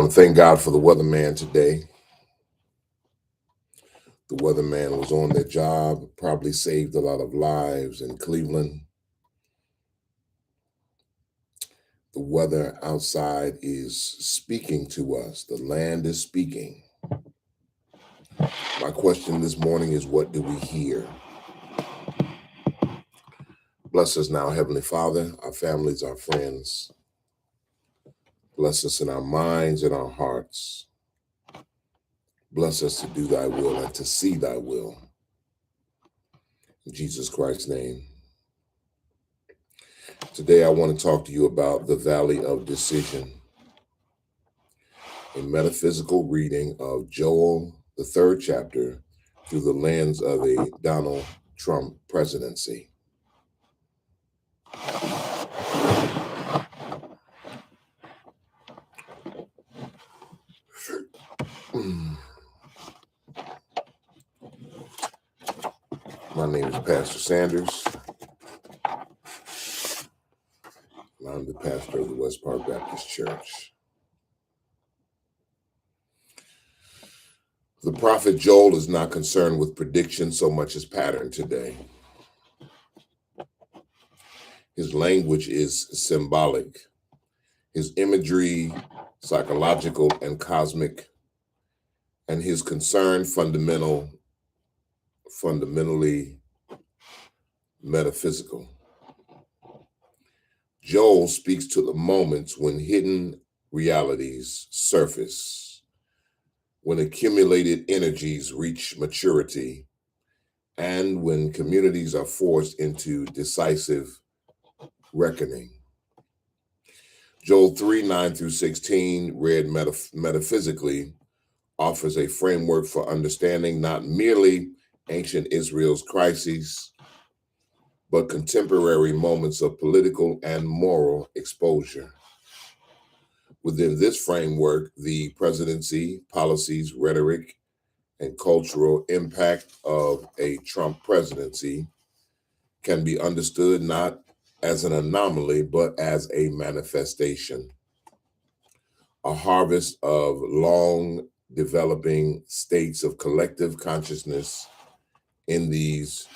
want to thank God for the weatherman today. The weatherman was on their job, probably saved a lot of lives in Cleveland. The weather outside is speaking to us. The land is speaking. My question this morning is, what do we hear? Bless us now, Heavenly Father, our families, our friends. Bless us in our minds and our hearts. Bless us to do thy will and to see thy will. In Jesus Christ's name. Today I want to talk to you about the Valley of Decision, a metaphysical reading of Joel, the 3rd chapter, through the lens of a Donald Trump presidency. My name is Pastor Sanders. I'm the pastor of the West Park Baptist Church. The prophet Joel is not concerned with prediction so much as pattern today. His language is symbolic. His imagery, psychological and cosmic, and his concern fundamentally metaphysical. Joel speaks to the moments when hidden realities surface, when accumulated energies reach maturity, and when communities are forced into decisive reckoning. Joel 3:9-16, read metaphysically, offers a framework for understanding not merely ancient Israel's crises, but contemporary moments of political and moral exposure. Within this framework, the presidency, policies, rhetoric, and cultural impact of a Trump presidency can be understood not as an anomaly, but as a manifestation, a harvest of long developing states of collective consciousness in these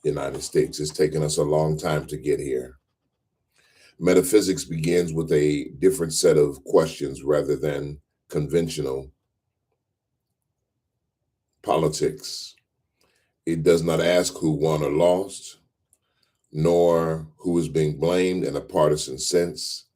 United States. It's taken us a long time to get here. Metaphysics begins with a different set of questions rather than conventional politics. It does not ask who won or lost, nor who is being blamed in a partisan sense.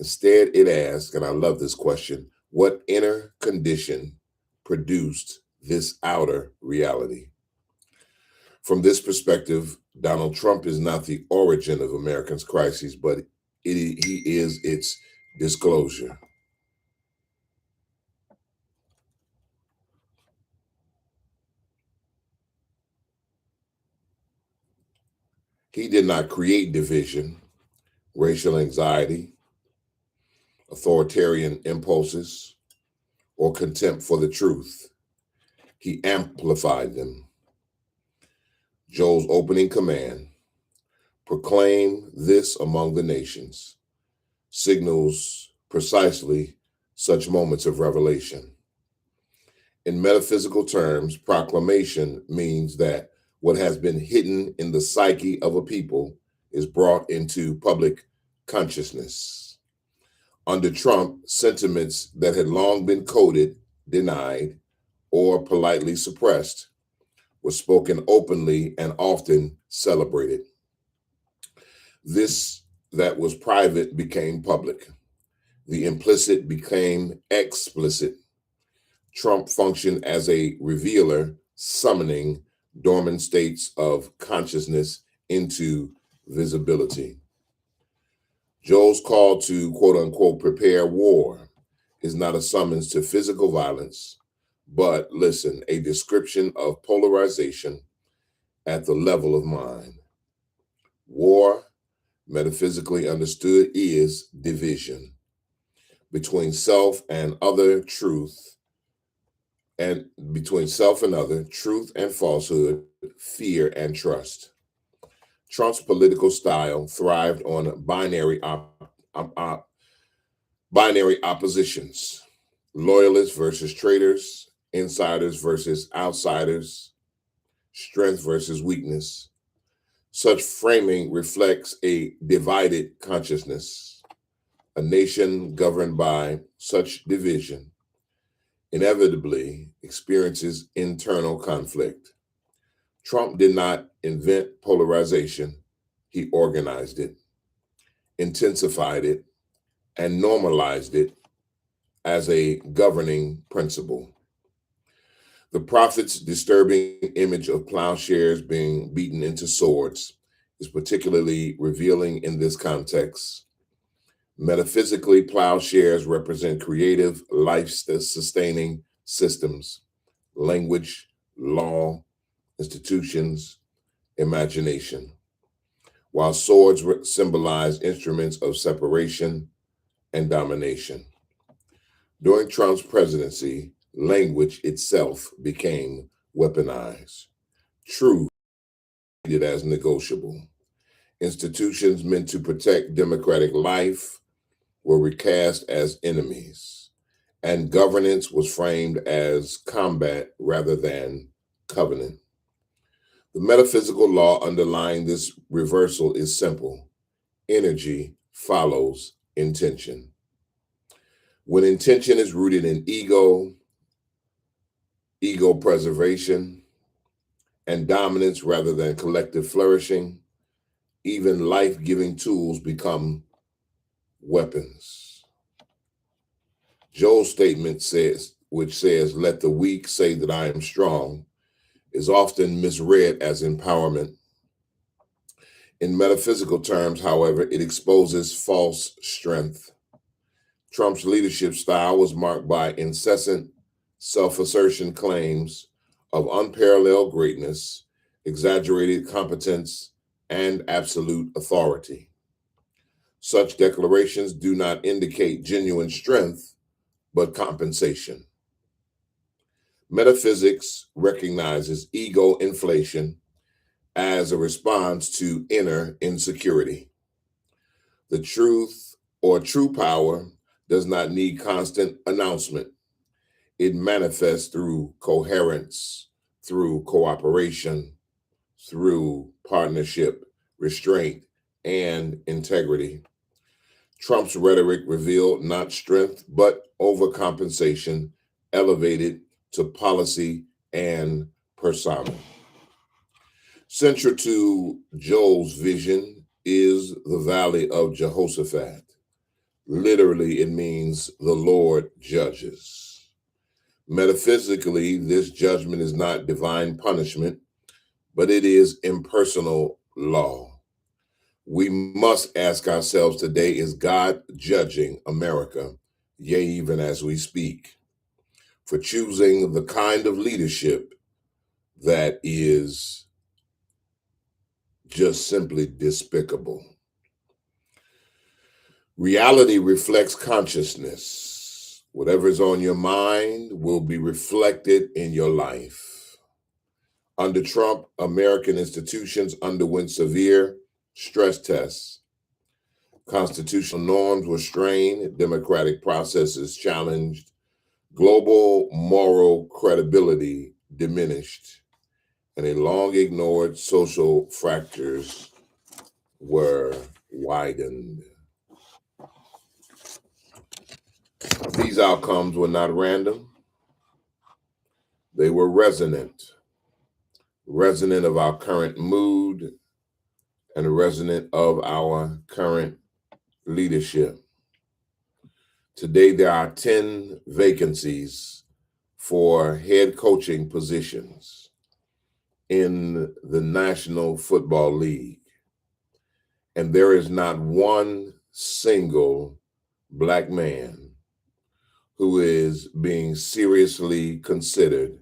Instead, it asks, and I love this question, what inner condition produced this outer reality? From this perspective, Donald Trump is not the origin of Americans' crises, but he is its disclosure. He did not create division, racial anxiety, authoritarian impulses, or contempt for the truth. He amplified them. Joel's opening command, proclaim this among the nations, signals precisely such moments of revelation. In metaphysical terms, proclamation means that what has been hidden in the psyche of a people is brought into public consciousness. Under Trump, sentiments that had long been coded, denied, or politely suppressed were spoken openly and often celebrated. This that was private became public. The implicit became explicit. Trump functioned as a revealer, summoning dormant states of consciousness into visibility. Joel's call to, quote unquote, prepare war is not a summons to physical violence, but listen, a description of polarization at the level of mind. War, metaphysically understood, is division between self and other, truth and falsehood, fear and trust. Trump's political style thrived on binary oppositions. loyalists versus traitors, insiders versus outsiders, strength versus weakness. Such framing reflects a divided consciousness. A nation governed by such division inevitably experiences internal conflict. Trump did not invent polarization, he organized it, intensified it, and normalized it as a governing principle. The prophet's disturbing image of plowshares being beaten into swords is particularly revealing in this context. Metaphysically, plowshares represent creative, life-sustaining systems, language, law, institutions, imagination, while swords symbolize instruments of separation and domination. During Trump's presidency, language itself became weaponized. Truth treated as negotiable. Institutions meant to protect democratic life were recast as enemies, and governance was framed as combat rather than covenant. The metaphysical law underlying this reversal is simple: energy follows intention. When intention is rooted in ego preservation, and dominance rather than collective flourishing, even life-giving tools become weapons. Joel's statement which says, "Let the weak say that I am strong," is often misread as empowerment. In metaphysical terms, however, it exposes false strength. Trump's leadership style was marked by incessant self-assertion claims of unparalleled greatness, exaggerated competence, and absolute authority. Such declarations do not indicate genuine strength, but compensation. Metaphysics recognizes ego inflation as a response to inner insecurity. The truth or true power does not need constant announcement. It manifests through coherence, through cooperation, through partnership, restraint, and integrity. Trump's rhetoric revealed not strength, but overcompensation, elevated to policy and persona. Central to Joel's vision is the Valley of Jehoshaphat. Literally, it means the Lord judges. Metaphysically, this judgment is not divine punishment, but it is impersonal law. We must ask ourselves today, is God judging America, yea, even as we speak, for choosing the kind of leadership that is just simply despicable? Reality reflects consciousness. Whatever is on your mind will be reflected in your life. Under Trump, American institutions underwent severe stress tests. Constitutional norms were strained, democratic processes challenged, global moral credibility diminished, and a long-ignored social fractures were widened. These outcomes were not random. They were resonant of our current mood and resonant of our current leadership. Today, there are 10 vacancies for head coaching positions in the National Football League, and there is not one single Black man who is being seriously considered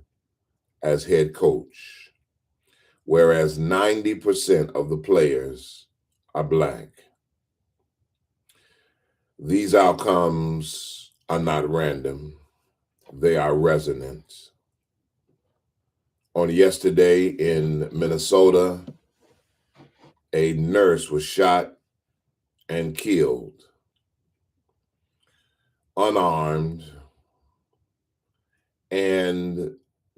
as head coach, whereas 90% of the players are Black. These outcomes are not random, they are resonant. On yesterday in Minnesota, a nurse was shot and killed, unarmed, and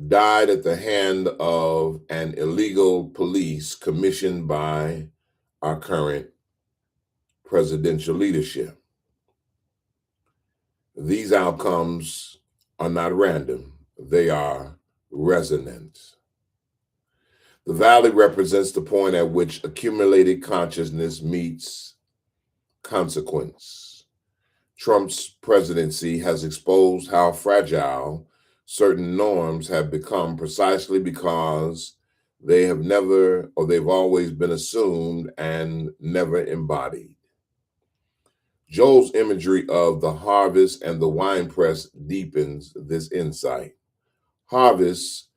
died at the hand of an illegal police commissioned by our current presidential leadership. These outcomes are not random, they are resonant. The valley represents the point at which accumulated consciousness meets consequence. Trump's presidency has exposed how fragile certain norms have become precisely because they've always been assumed and never embodied. Joel's imagery of the harvest and the winepress deepens this insight. Harvest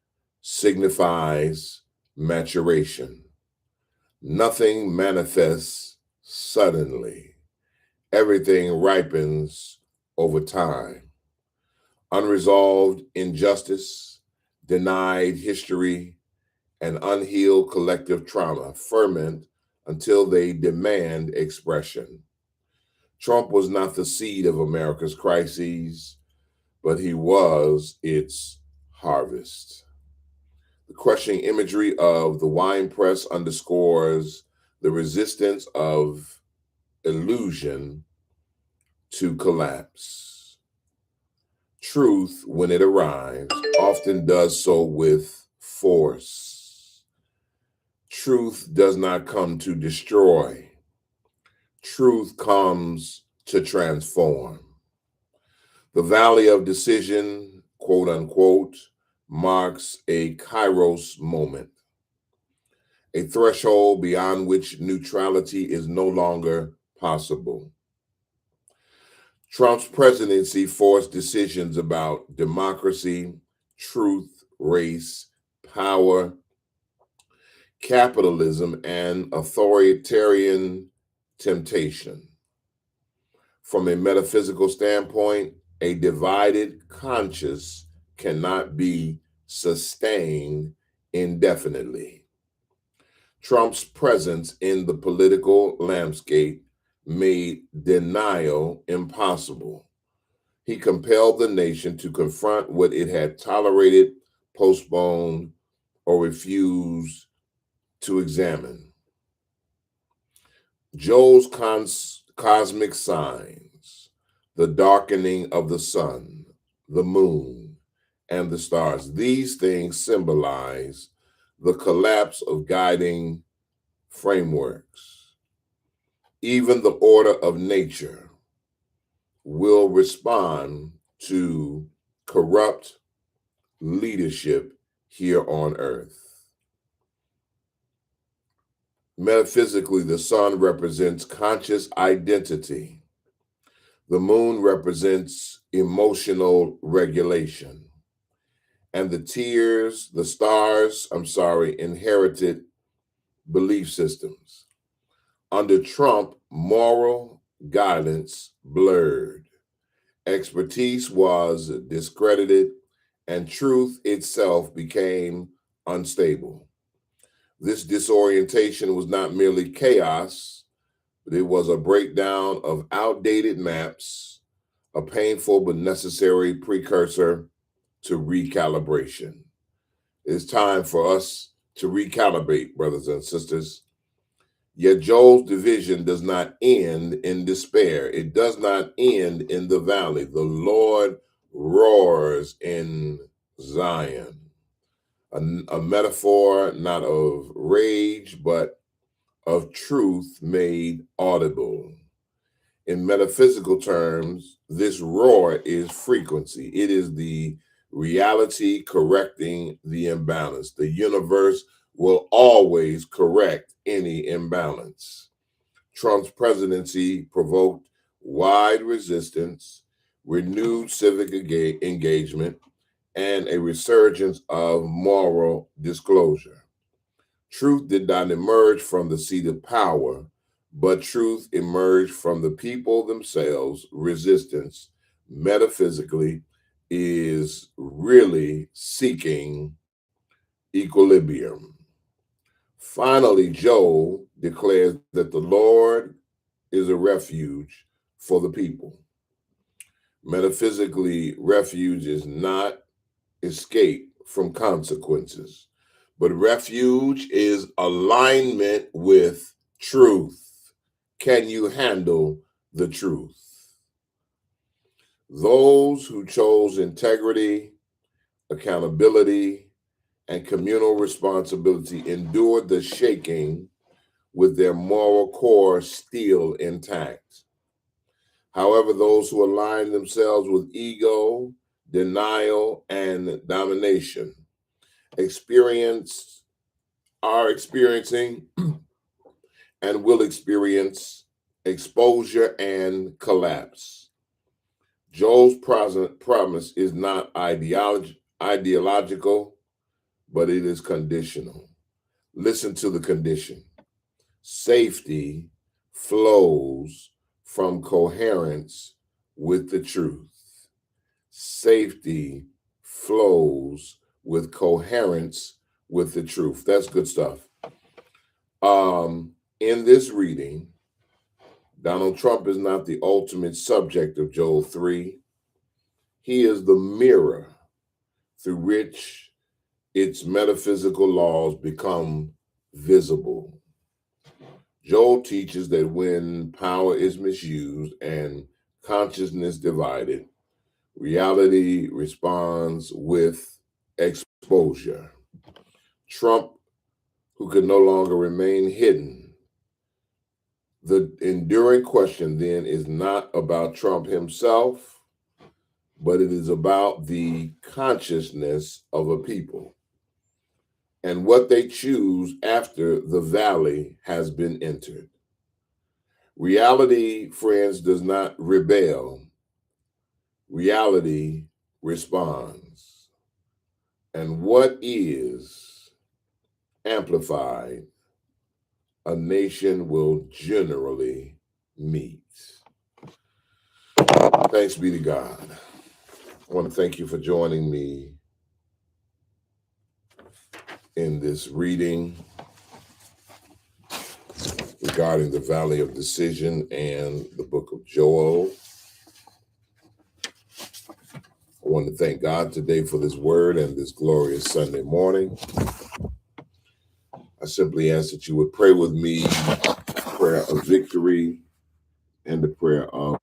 signifies maturation. Nothing manifests suddenly. Everything ripens over time. Unresolved injustice, denied history, and unhealed collective trauma ferment until they demand expression. Trump was not the seed of America's crises, but he was its harvest. The crushing imagery of the wine press underscores the resistance of illusion to collapse. Truth, when it arrives, often does so with force. Truth does not come to destroy. Truth comes to transform. The valley of decision, quote unquote, marks a kairos moment, a threshold beyond which neutrality is no longer possible. Trump's presidency forced decisions about democracy, truth, race, power, capitalism, and authoritarian temptation. From a metaphysical standpoint, a divided conscience cannot be sustained indefinitely. Trump's presence in the political landscape made denial impossible. He compelled the nation to confront what it had tolerated, postponed, or refused to examine. Joel's cosmic signs, the darkening of the sun, the moon, and the stars, these things symbolize the collapse of guiding frameworks. Even the order of nature will respond to corrupt leadership here on earth. Metaphysically, the sun represents conscious identity. The moon represents emotional regulation. And the stars, inherited belief systems. Under Trump, moral guidance blurred. Expertise was discredited, and truth itself became unstable. This disorientation was not merely chaos, but it was a breakdown of outdated maps, a painful but necessary precursor to recalibration. It's time for us to recalibrate, brothers and sisters. Yet Joel's division does not end in despair. It does not end in the valley. The Lord roars in Zion. A metaphor not of rage, but of truth made audible. In metaphysical terms, this roar is frequency. It is the reality correcting the imbalance. The universe will always correct any imbalance. Trump's presidency provoked wide resistance, renewed civic engagement, and a resurgence of moral disclosure. Truth did not emerge from the seat of power, but truth emerged from the people themselves. Resistance, metaphysically, is really seeking equilibrium. Finally, Joel declares that the Lord is a refuge for the people. Metaphysically, refuge is not escape from consequences, but refuge is alignment with truth. Can you handle the truth? Those who chose integrity, accountability, and communal responsibility endured the shaking with their moral core still intact. However, those who align themselves with ego, denial, and domination are experiencing and will experience exposure and collapse. Joel's promise is not ideological, but it is conditional. Listen to the condition. Safety flows from coherence with the truth. Safety flows with coherence with the truth. That's good stuff. In this reading, Donald Trump is not the ultimate subject of Joel 3. He is the mirror through which its metaphysical laws become visible. Joel teaches that when power is misused and consciousness divided, reality responds with exposure. Trump, who could no longer remain hidden. The enduring question then is not about Trump himself, but it is about the consciousness of a people and what they choose after the valley has been entered. Reality, friends, does not rebel. Reality responds. And what is amplified, a nation will generally meet. Thanks be to God. I want to thank you for joining me in this reading regarding the Valley of Decision and the book of Joel. I want to thank God today for this word and this glorious Sunday morning. I simply ask that you would pray with me, prayer of victory and the prayer of